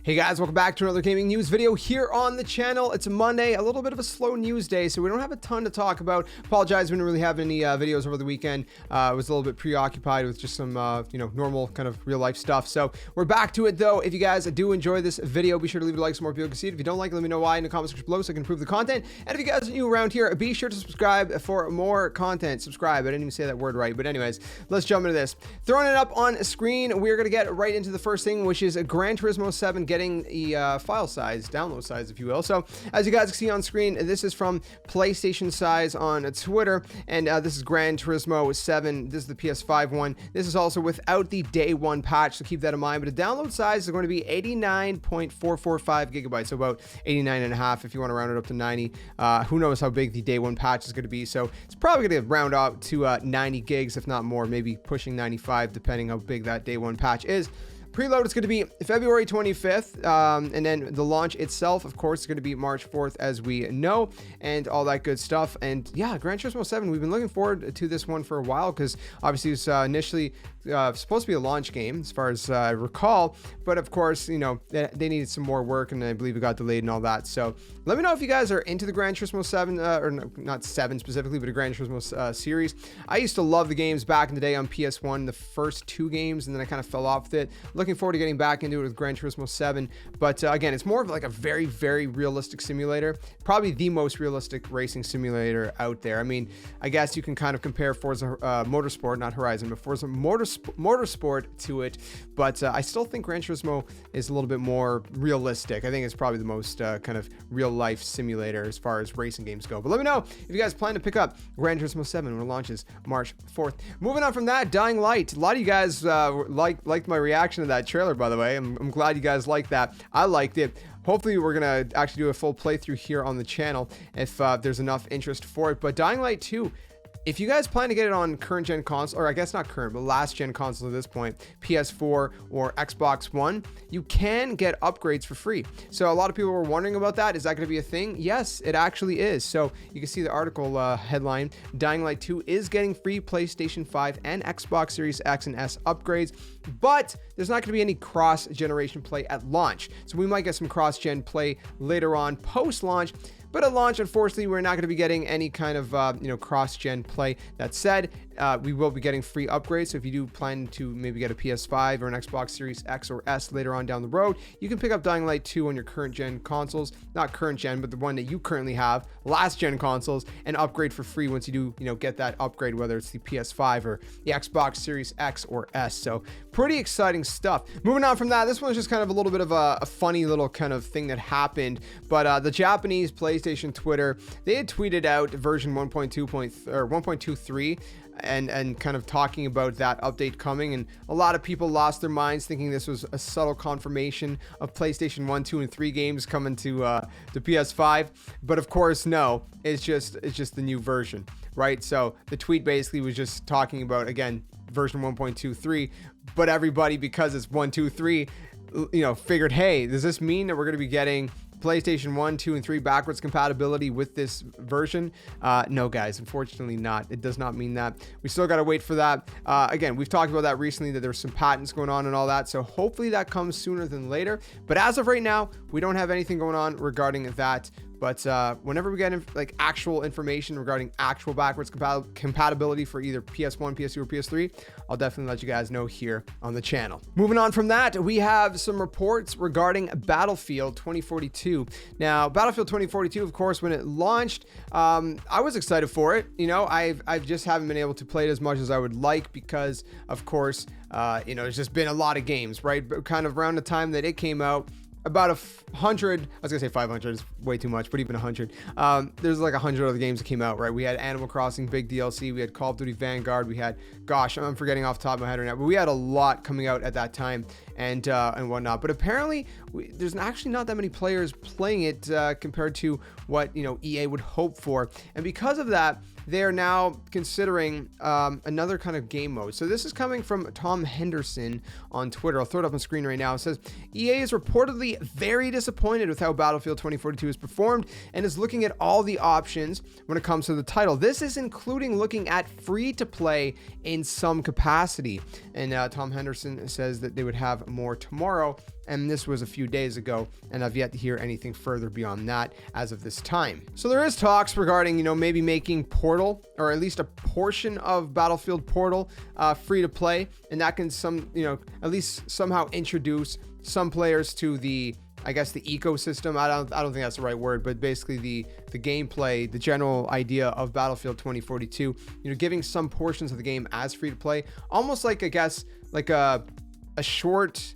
Hey guys, welcome back to another gaming news video here on the channel. It's a Monday, a little bit of a slow news day, so we don't have a ton to talk about. Apologize, we didn't really have any videos over the weekend. I was a little bit preoccupied with just some, normal kind of real life stuff. So we're back to it though. If you guys do enjoy this video, be sure to leave a like so more people can see it. If you don't like it, let me know why in the comments section below so I can improve the content. And if you guys are new around here, be sure to subscribe for more content. Subscribe, I didn't even say that word right, but anyways, let's jump into this. Throwing it up on screen, we're gonna get right into the first thing, which is a Gran Turismo 7 getting the file size, download size, if you will. So as you guys can see on screen, this is from PlayStation Size on Twitter, and this is Gran Turismo 7. This is the PS5 one. This is also without the day one patch, so keep that in mind. But the download size is going to be 89.445 gigabytes, so about 89.5 if you want to round it up to 90. Who knows how big the day one patch is going to be, so it's probably going to round up to 90 gigs, if not more, maybe pushing 95, depending how big that day one patch is. Preload is going to be February 25th, and then the launch itself, of course, is going to be March 4th, as we know, and all that good stuff. And yeah, Gran Turismo 7, we've been looking forward to this one for a while, because obviously it's initially supposed to be a launch game, as far as I recall, but of course, you know, they needed some more work, and I believe it got delayed and all that. So let me know if you guys are into the Gran Turismo 7, or not 7 specifically, but a Gran Turismo series. I used to love the games back in the day on PS1, the first 2 games, and then I kind of fell off with it. Looking forward to getting back into it with Gran Turismo 7, but again, it's more of like a very, very realistic simulator, probably the most realistic racing simulator out there. I mean, I guess you can kind of compare Forza Motorsport, not Horizon, but Forza Motorsport to it, but I still think Gran Turismo is a little bit more realistic. I think it's probably the most kind of real life simulator as far as racing games go. But let me know if you guys plan to pick up Gran Turismo 7 when it launches March 4th. Moving on from that, Dying Light. A lot of you guys liked my reaction to that trailer, by the way. I'm glad you guys liked that. I liked it. Hopefully we're gonna actually do a full playthrough here on the channel if there's enough interest for it. But Dying Light 2, if you guys plan to get it on current gen console, or I guess not current, but last gen console at this point, PS4 or Xbox One, you can get upgrades for free. So a lot of people were wondering about that. Is that going to be a thing? Yes, it actually is. So you can see the article headline, Dying Light 2 is getting free PlayStation 5 and Xbox Series X and S upgrades, but there's not going to be any cross-generation play at launch. So we might get some cross-gen play later on post-launch. But at launch, unfortunately, we're not going to be getting any kind of, cross-gen play. That said, we will be getting free upgrades. So if you do plan to maybe get a PS5 or an Xbox Series X or S later on down the road, you can pick up Dying Light 2 on your current gen consoles. Not current gen, but the one that you currently have, last gen consoles, and upgrade for free once you do, get that upgrade, whether it's the PS5 or the Xbox Series X or S. So pretty exciting stuff. Moving on from that, this one is just kind of a little bit of a funny little kind of thing that happened. But the Japanese PlayStation Twitter, they had tweeted out version 1.23 and kind of talking about that update coming, and a lot of people lost their minds thinking this was a subtle confirmation of PlayStation 1, 2, and 3 games coming to the PS5. But of course, no, it's just the new version, right? So the tweet basically was just talking about, again, version 1.23, but everybody, because it's 1, 2, 3, figured, hey, does this mean that we're going to be getting PlayStation 1, 2, and 3 backwards compatibility with this version? No, guys, unfortunately not. It does not mean that. We still got to wait for that. Again, we've talked about that recently, that there's some patents going on and all that, so hopefully that comes sooner than later. But as of right now, we don't have anything going on regarding that. But whenever we get actual information regarding actual backwards compatibility for either PS1, PS2, or PS3, I'll definitely let you guys know here on the channel. Moving on from that, we have some reports regarding Battlefield 2042. Now, Battlefield 2042, of course, when it launched, I was excited for it. I just haven't been able to play it as much as I would like because, of course, it's just been a lot of games, right? But kind of around the time that it came out, about 100, I was gonna say 500 is way too much, but even 100. There's like 100 other games that came out, right? We had Animal Crossing big DLC, we had Call of Duty Vanguard, we had, gosh, I'm forgetting off the top of my head right now, but we had a lot coming out at that time and whatnot. But apparently, there's actually not that many players playing it compared to what EA would hope for, and because of that, they are now considering another kind of game mode. So this is coming from Tom Henderson on Twitter. I'll throw it up on screen right now. It says, EA is reportedly very disappointed with how Battlefield 2042 has performed and is looking at all the options when it comes to the title. This is including looking at free to play in some capacity. And Tom Henderson says that they would have have more tomorrow. And this was a few days ago, and I've yet to hear anything further beyond that as of this time. So there is talks regarding, maybe making Portal, or at least a portion of Battlefield Portal, free to play, and that can at least somehow introduce some players to the, I guess, the ecosystem. I don't think that's the right word, but basically the gameplay, the general idea of Battlefield 2042, giving some portions of the game as free to play, almost like, I guess, like a short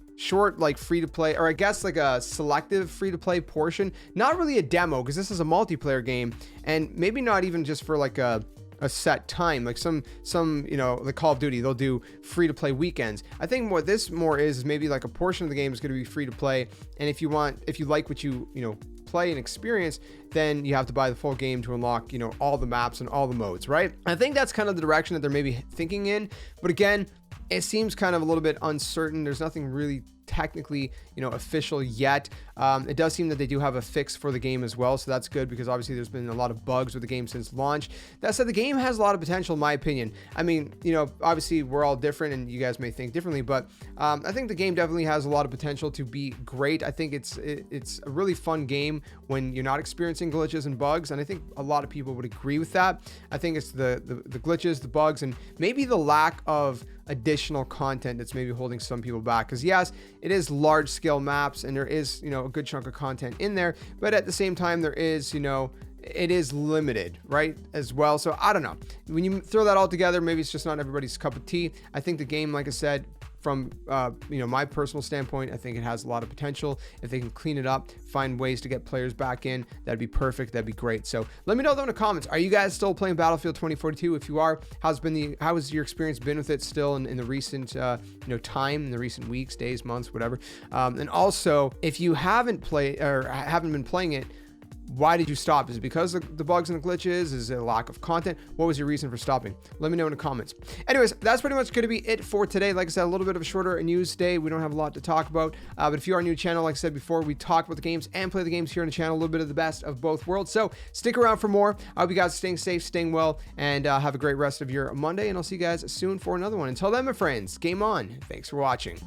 like free to play, or I guess like a selective free to play portion, not really a demo, because this is a multiplayer game, and maybe not even just for like a set time, like some like Call of Duty, they'll do free to play weekends. I think what this more is maybe like a portion of the game is going to be free to play, and if you like what you play and experience, then you have to buy the full game to unlock all the maps and all the modes, right? I think that's kind of the direction that they're maybe thinking in, but again, it seems kind of a little bit uncertain. There's nothing really technically official yet. It does seem that they do have a fix for the game as well, so that's good, because obviously there's been a lot of bugs with the game since launch. That said, the game has a lot of potential in my opinion. I mean, obviously we're all different and you guys may think differently, but I think the game definitely has a lot of potential to be great. I think it's a really fun game when you're not experiencing glitches and bugs, and I think a lot of people would agree with that. I think it's the glitches, the bugs, and maybe the lack of additional content that's maybe holding some people back, because yes, it is large scale maps and there is a good chunk of content in there, but at the same time there is it is limited, right, as well. So I don't know, when you throw that all together, maybe it's just not everybody's cup of tea. I think the game, like I said, from my personal standpoint, I think it has a lot of potential. If they can clean it up, find ways to get players back in, that'd be perfect. That'd be great. So let me know though in the comments, are you guys still playing Battlefield 2042? If you are, how has your experience been with it still in the recent time, in the recent weeks, days, months, whatever? And also, if you haven't played or haven't been playing it, why did you stop? Is it because of the bugs and the glitches? Is it a lack of content? What was your reason for stopping? Let me know in the comments. Anyways, that's pretty much going to be it for today. Like I said, a little bit of a shorter news day. We don't have a lot to talk about. But if you are new to the channel, like I said before, we talk about the games and play the games here on the channel, a little bit of the best of both worlds. So stick around for more. I hope you guys are staying safe, staying well, and have a great rest of your Monday. And I'll see you guys soon for another one. Until then, my friends, game on. Thanks for watching.